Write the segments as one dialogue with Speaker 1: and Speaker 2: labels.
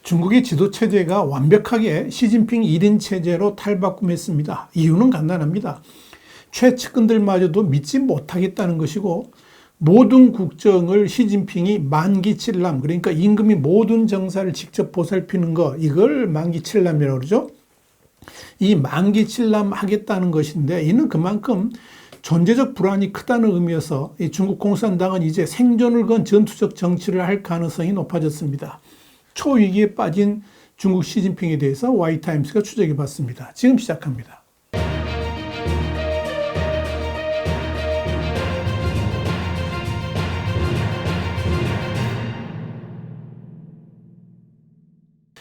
Speaker 1: 중국의 지도체제가 완벽하게 시진핑 1인 체제로 탈바꿈했습니다. 이유는 간단합니다. 최측근들마저도 믿지 못하겠다는 것이고, 모든 국정을 시진핑이 만기칠람, 그러니까 임금이 모든 정사를 직접 보살피는 거, 이걸 만기칠람이라고 그러죠. 이 만기칠람 하겠다는 것인데, 이는 그만큼 존재적 불안이 크다는 의미여서 이 중국 공산당은 이제 생존을 건 전투적 정치를 할 가능성이 높아졌습니다. 초위기에 빠진 중국 시진핑에 대해서 Y타임스가 추적해 봤습니다. 지금 시작합니다.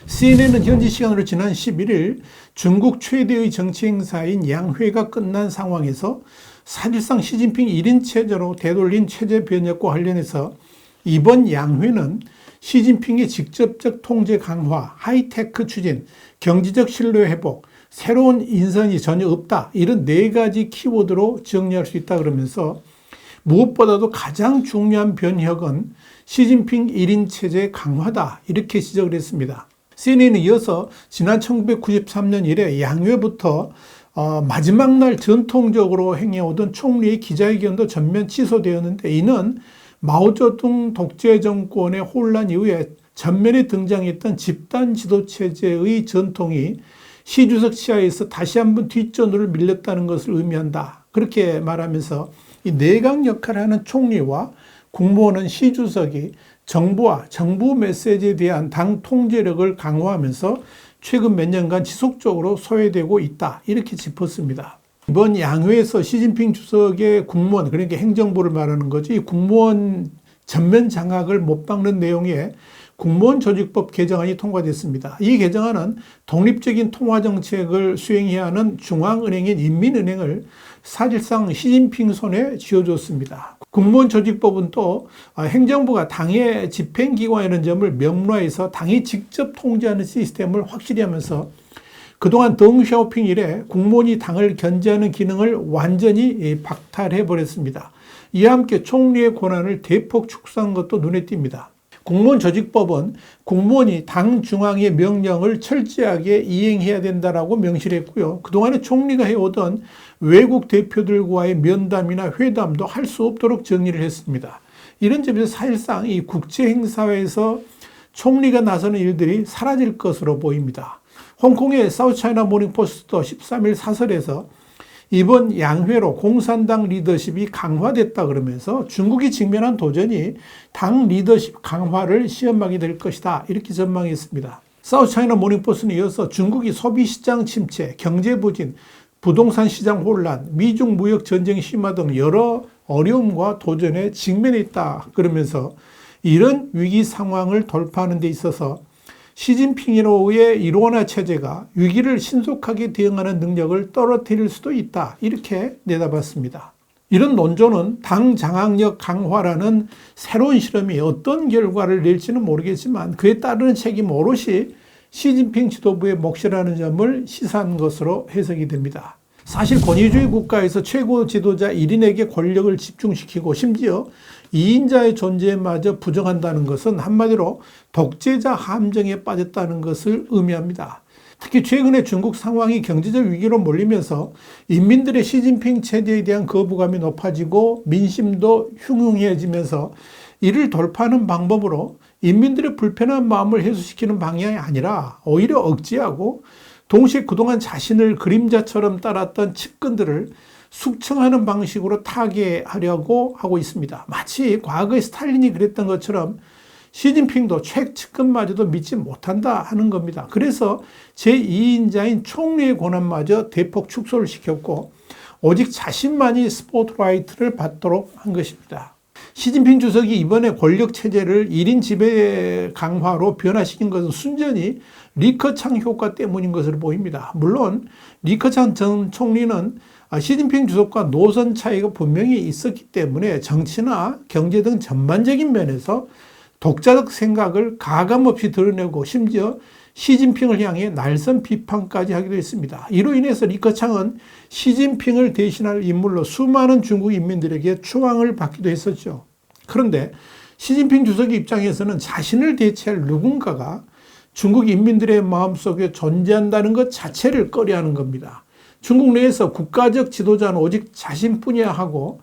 Speaker 1: CNN은 현지 시간으로 지난 11일 중국 최대의 정치 행사인 양회가 끝난 상황에서 사실상 시진핑 1인 체제로 되돌린 체제 변혁과 관련해서 이번 양회는 시진핑의 직접적 통제 강화, 하이테크 추진, 경제적 신뢰 회복, 새로운 인선이 전혀 없다. 이런 4가지 키워드로 정리할 수 있다 그러면서 무엇보다도 가장 중요한 변혁은 시진핑 1인 체제 강화다. 이렇게 지적을 했습니다. CNN에 이어서 지난 1993년 이래 양회부터 마지막 날 전통적으로 행해오던 총리의 기자회견도 전면 취소되었는데, 이는 마오쩌둥 독재 정권의 혼란 이후에 전면에 등장했던 집단 지도체제의 전통이 시 주석 시하에서 다시 한번 뒷전으로 밀렸다는 것을 의미한다. 그렇게 말하면서 이 내각 역할을 하는 총리와 국무원은 시 주석이 정부와 정부 메시지에 대한 당 통제력을 강화하면서 최근 몇 년간 지속적으로 소외되고 있다. 이렇게 짚었습니다. 이번 양회에서 시진핑 주석의 국무원, 그러니까 행정부를 말하는 거지, 이 국무원 전면 장악을 못 박는 내용의 국무원 조직법 개정안이 통과됐습니다. 이 개정안은 독립적인 통화정책을 수행해야 하는 중앙은행인 인민은행을 사실상 시진핑 손에 쥐어줬습니다. 국무원 조직법은 또 행정부가 당의 집행기관이라는 점을 명문화해서 당이 직접 통제하는 시스템을 확실히 하면서 그동안 덩샤오핑 이래 국무원이 당을 견제하는 기능을 완전히 박탈해버렸습니다. 이와 함께 총리의 권한을 대폭 축소한 것도 눈에 띕니다. 국무원 조직법은 국무원이 당 중앙의 명령을 철저하게 이행해야 된다라고 명시를 했고요. 그동안에 총리가 해오던 외국 대표들과의 면담이나 회담도 할 수 없도록 정리를 했습니다. 이런 점에서 사실상 이 국제 행사에서 총리가 나서는 일들이 사라질 것으로 보입니다. 홍콩의 사우스차이나 모닝포스트도 13일 사설에서 이번 양회로 공산당 리더십이 강화됐다 그러면서 중국이 직면한 도전이 당 리더십 강화를 시험하게 될 것이다. 이렇게 전망했습니다. 사우스차이나 모닝포스트는 이어서 중국이 소비시장 침체, 경제 부진, 부동산 시장 혼란, 미중 무역 전쟁 심화 등 여러 어려움과 도전에 직면해 있다. 그러면서 이런 위기 상황을 돌파하는 데 있어서 시진핑으로의 일원화 체제가 위기를 신속하게 대응하는 능력을 떨어뜨릴 수도 있다. 이렇게 내다봤습니다. 이런 논조는 당 장악력 강화라는 새로운 실험이 어떤 결과를 낼지는 모르겠지만 그에 따르는 책임 오롯이 시진핑 지도부의 몫이라는 점을 시사한 것으로 해석이 됩니다. 사실 권위주의 국가에서 최고 지도자 1인에게 권력을 집중시키고 심지어 2인자의 존재마저 부정한다는 것은 한마디로 독재자 함정에 빠졌다는 것을 의미합니다. 특히 최근에 중국 상황이 경제적 위기로 몰리면서 인민들의 시진핑 체제에 대한 거부감이 높아지고 민심도 흉흉해지면서 이를 돌파하는 방법으로 인민들의 불편한 마음을 해소시키는 방향이 아니라 오히려 억제하고 동시에 그동안 자신을 그림자처럼 따랐던 측근들을 숙청하는 방식으로 타개하려고 하고 있습니다. 마치 과거에 스탈린이 그랬던 것처럼 시진핑도 최측근마저도 믿지 못한다 하는 겁니다. 그래서 제2인자인 총리의 권한마저 대폭 축소를 시켰고 오직 자신만이 스포트라이트를 받도록 한 것입니다. 시진핑 주석이 이번에 권력체제를 1인 지배 강화로 변화시킨 것은 순전히 리커창 효과 때문인 것으로 보입니다. 물론 리커창 전 총리는 시진핑 주석과 노선 차이가 분명히 있었기 때문에 정치나 경제 등 전반적인 면에서 독자적 생각을 가감없이 드러내고 심지어 시진핑을 향해 날선 비판까지 하기도 했습니다. 이로 인해서 리커창은 시진핑을 대신할 인물로 수많은 중국 인민들에게 추앙을 받기도 했었죠. 그런데 시진핑 주석의 입장에서는 자신을 대체할 누군가가 중국 인민들의 마음속에 존재한다는 것 자체를 꺼려하는 겁니다. 중국 내에서 국가적 지도자는 오직 자신뿐이야 하고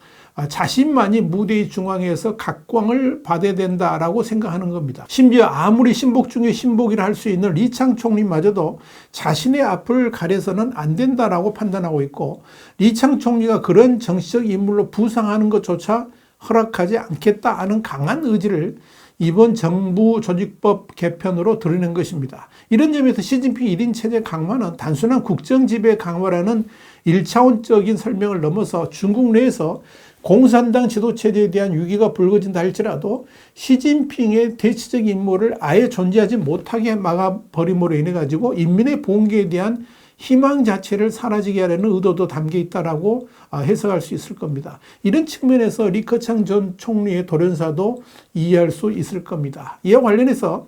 Speaker 1: 자신만이 무대의 중앙에서 각광을 받아야 된다라고 생각하는 겁니다. 심지어 아무리 신복 중에 신복이라 할 수 있는 리창 총리마저도 자신의 앞을 가려서는 안 된다라고 판단하고 있고, 리창 총리가 그런 정치적 인물로 부상하는 것조차 허락하지 않겠다 하는 강한 의지를 이번 정부 조직법 개편으로 드러낸 것입니다. 이런 점에서 시진핑 1인 체제 강화는 단순한 국정 지배 강화라는 1차원적인 설명을 넘어서 중국 내에서 공산당 지도체제에 대한 위기가 불거진다 할지라도 시진핑의 대치적 임무를 아예 존재하지 못하게 막아버림으로 인해 가지고 인민의 봉기에 대한 희망 자체를 사라지게 하려는 의도도 담겨 있다라고 해석할 수 있을 겁니다. 이런 측면에서 리커창 전 총리의 돌연사도 이해할 수 있을 겁니다. 이와 관련해서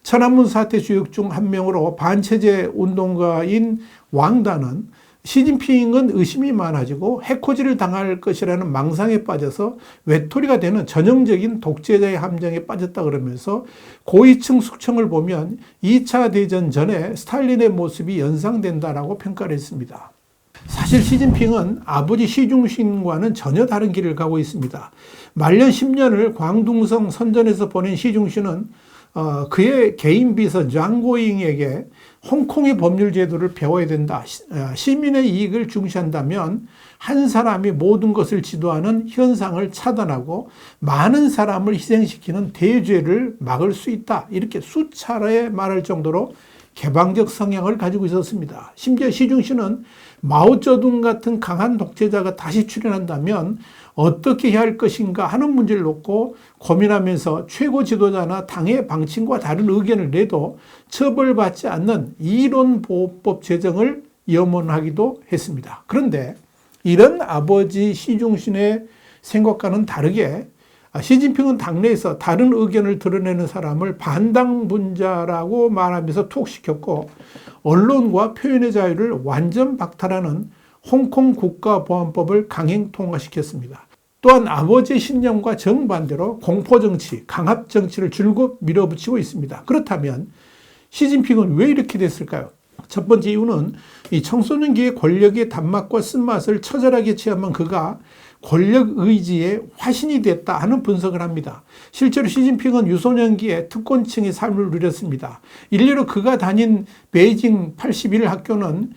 Speaker 1: 천안문 사태 주역 중 한 명으로 반체제 운동가인 왕단은 시진핑은 의심이 많아지고 해코지를 당할 것이라는 망상에 빠져서 외톨이가 되는 전형적인 독재자의 함정에 빠졌다 그러면서 고위층 숙청을 보면 2차 대전 전에 스탈린의 모습이 연상된다라고 평가를 했습니다. 사실 시진핑은 아버지 시중신과는 전혀 다른 길을 가고 있습니다. 말년 10년을 광둥성 선전에서 보낸 시중신은 그의 개인 비서 장고잉에게 홍콩의 법률 제도를 배워야 된다. 시민의 이익을 중시한다면 한 사람이 모든 것을 지도하는 현상을 차단하고 많은 사람을 희생시키는 대죄를 막을 수 있다. 이렇게 수차례 말할 정도로 개방적 성향을 가지고 있었습니다. 심지어 시중신은 마오쩌둥 같은 강한 독재자가 다시 출현한다면 어떻게 해야 할 것인가 하는 문제를 놓고 고민하면서 최고 지도자나 당의 방침과 다른 의견을 내도 처벌받지 않는 이론보호법 제정을 염원하기도 했습니다. 그런데 이런 아버지 시중신의 생각과는 다르게 시진핑은 당내에서 다른 의견을 드러내는 사람을 반당분자라고 말하면서 투옥시켰고, 언론과 표현의 자유를 완전 박탈하는 홍콩 국가보안법을 강행 통과시켰습니다. 또한 아버지의 신념과 정반대로 공포정치, 강압정치를 줄곧 밀어붙이고 있습니다. 그렇다면 시진핑은 왜 이렇게 됐을까요? 첫 번째 이유는 이 청소년기의 권력의 단맛과 쓴맛을 처절하게 체험한 그가 권력 의지의 화신이 됐다 하는 분석을 합니다. 실제로 시진핑은 유소년기에 특권층의 삶을 누렸습니다. 일례로 그가 다닌 베이징 81 학교는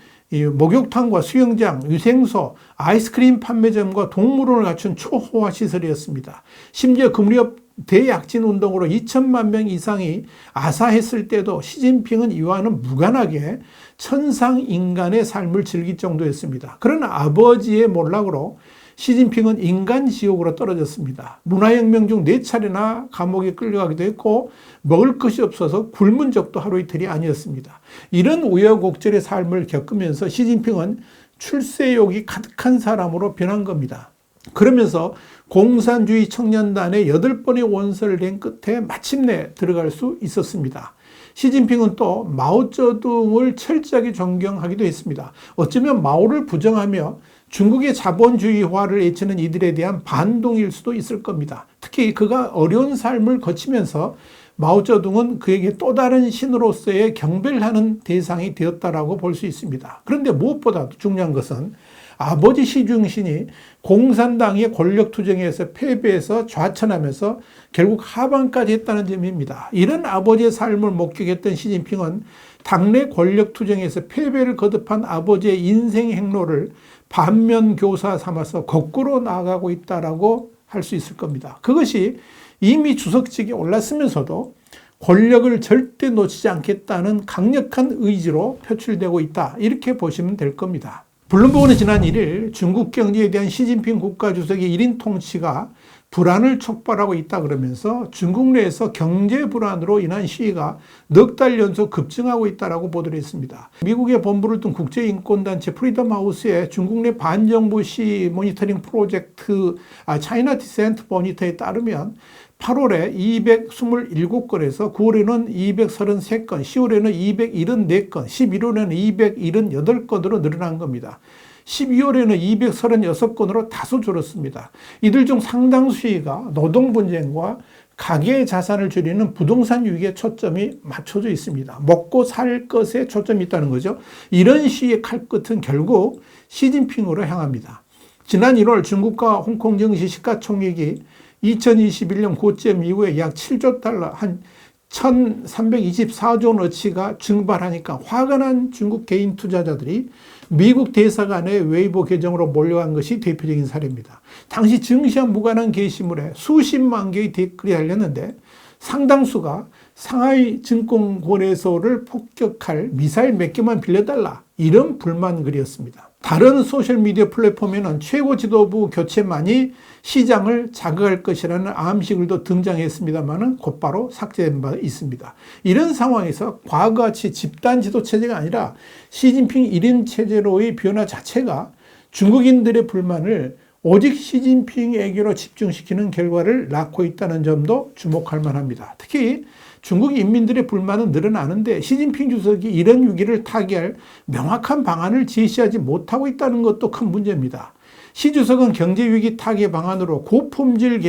Speaker 1: 목욕탕과 수영장, 위생소, 아이스크림 판매점과 동물원을 갖춘 초호화 시설이었습니다. 심지어 그 무렵 대약진 운동으로 2천만 명 이상이 아사했을 때도 시진핑은 이와는 무관하게 천상인간의 삶을 즐길 정도였습니다. 그러나 아버지의 몰락으로 시진핑은 인간 지옥으로 떨어졌습니다. 문화혁명 중 4차례나 감옥에 끌려가기도 했고 먹을 것이 없어서 굶은 적도 하루 이틀이 아니었습니다. 이런 우여곡절의 삶을 겪으면서 시진핑은 출세욕이 가득한 사람으로 변한 겁니다. 그러면서 공산주의 청년단의 8번의 원서를 낸 끝에 마침내 들어갈 수 있었습니다. 시진핑은 또 마오쩌둥을 철저하게 존경하기도 했습니다. 어쩌면 마오를 부정하며 중국의 자본주의화를 외치는 이들에 대한 반동일 수도 있을 겁니다. 특히 그가 어려운 삶을 거치면서 마오쩌둥은 그에게 또 다른 신으로서의 경배하는 대상이 되었다라고 볼 수 있습니다. 그런데 무엇보다도 중요한 것은 아버지 시중신이 공산당의 권력투쟁에서 패배해서 좌천하면서 결국 하방까지 했다는 점입니다. 이런 아버지의 삶을 목격했던 시진핑은 당내 권력투쟁에서 패배를 거듭한 아버지의 인생 행로를 반면교사 삼아서 거꾸로 나아가고 있다라고 할 수 있을 겁니다. 그것이 이미 주석직에 올랐으면서도 권력을 절대 놓치지 않겠다는 강력한 의지로 표출되고 있다. 이렇게 보시면 될 겁니다. 블룸버그는 지난 1일 중국 경제에 대한 시진핑 국가주석의 1인 통치가 불안을 촉발하고 있다 그러면서 중국 내에서 경제 불안으로 인한 시위가 넉 달 연속 급증하고 있다고 보도를 했습니다. 미국의 본부를 둔 국제인권단체 프리덤 하우스의 중국 내 반정부 시위 모니터링 프로젝트 차이나 디센트 모니터에 따르면 8월에 227건에서 9월에는 233건, 10월에는 274건, 11월에는 278건으로 늘어난 겁니다. 12월에는 236건으로 다소 줄었습니다. 이들 중 상당수가 노동 분쟁과 가계의 자산을 줄이는 부동산 유익에 초점이 맞춰져 있습니다. 먹고 살 것에 초점이 있다는 거죠. 이런 시의 칼끝은 결국 시진핑으로 향합니다. 지난 1월 중국과 홍콩 증시 시가총액이 2021년 고점 이후에 약 7조 달러, 한 1324조 원어치가 증발하니까 화가 난 중국 개인 투자자들이 미국 대사관의 웨이보 계정으로 몰려간 것이 대표적인 사례입니다. 당시 증시와 무관한 게시물에 수십만 개의 댓글이 달렸는데 상당수가 상하이 증권거래소를 폭격할 미사일 몇 개만 빌려달라, 이런 불만 글이었습니다. 다른 소셜미디어 플랫폼에는 최고 지도부 교체만이 시장을 자극할 것이라는 암시글도 등장했습니다만 곧바로 삭제된 바 있습니다. 이런 상황에서 과거같이 집단 지도 체제가 아니라 시진핑 1인 체제로의 변화 자체가 중국인들의 불만을 오직 시진핑에게로 집중시키는 결과를 낳고 있다는 점도 주목할 만합니다. 특히 중국 인민들의 불만은 늘어나는데 시진핑 주석이 이런 위기를 타개할 명확한 방안을 제시하지 못하고 있다는 것도 큰 문제입니다. 시 주석은 경제위기 타개 방안으로 고품질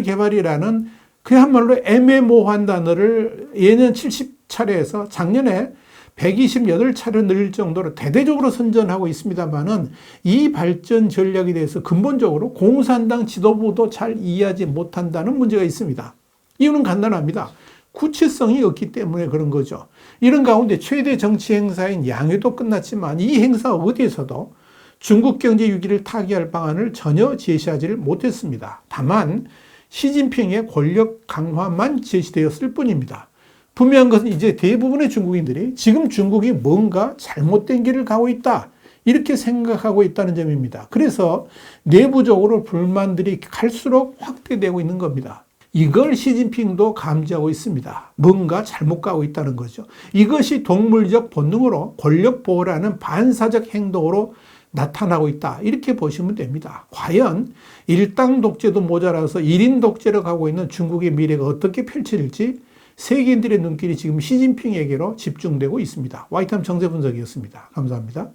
Speaker 1: 개발이라는 그야말로 애매모호한 단어를 예년 70차례에서 작년에 128차례 늘릴 정도로 대대적으로 선전하고 있습니다만은 이 발전 전략에 대해서 근본적으로 공산당 지도부도 잘 이해하지 못한다는 문제가 있습니다. 이유는 간단합니다. 구체성이 없기 때문에 그런 거죠. 이런 가운데 최대 정치 행사인 양회도 끝났지만 이 행사 어디에서도 중국 경제 위기를 타개할 방안을 전혀 제시하지를 못했습니다. 다만 시진핑의 권력 강화만 제시되었을 뿐입니다. 분명한 것은 이제 대부분의 중국인들이 지금 중국이 뭔가 잘못된 길을 가고 있다, 이렇게 생각하고 있다는 점입니다. 그래서 내부적으로 불만들이 갈수록 확대되고 있는 겁니다. 이걸 시진핑도 감지하고 있습니다. 뭔가 잘못 가고 있다는 거죠. 이것이 동물적 본능으로 권력 보호라는 반사적 행동으로 나타나고 있다, 이렇게 보시면 됩니다. 과연 일당 독재도 모자라서 1인 독재로 가고 있는 중국의 미래가 어떻게 펼쳐질지 세계인들의 눈길이 지금 시진핑에게로 집중되고 있습니다. 와이타임 정세 분석이었습니다. 감사합니다.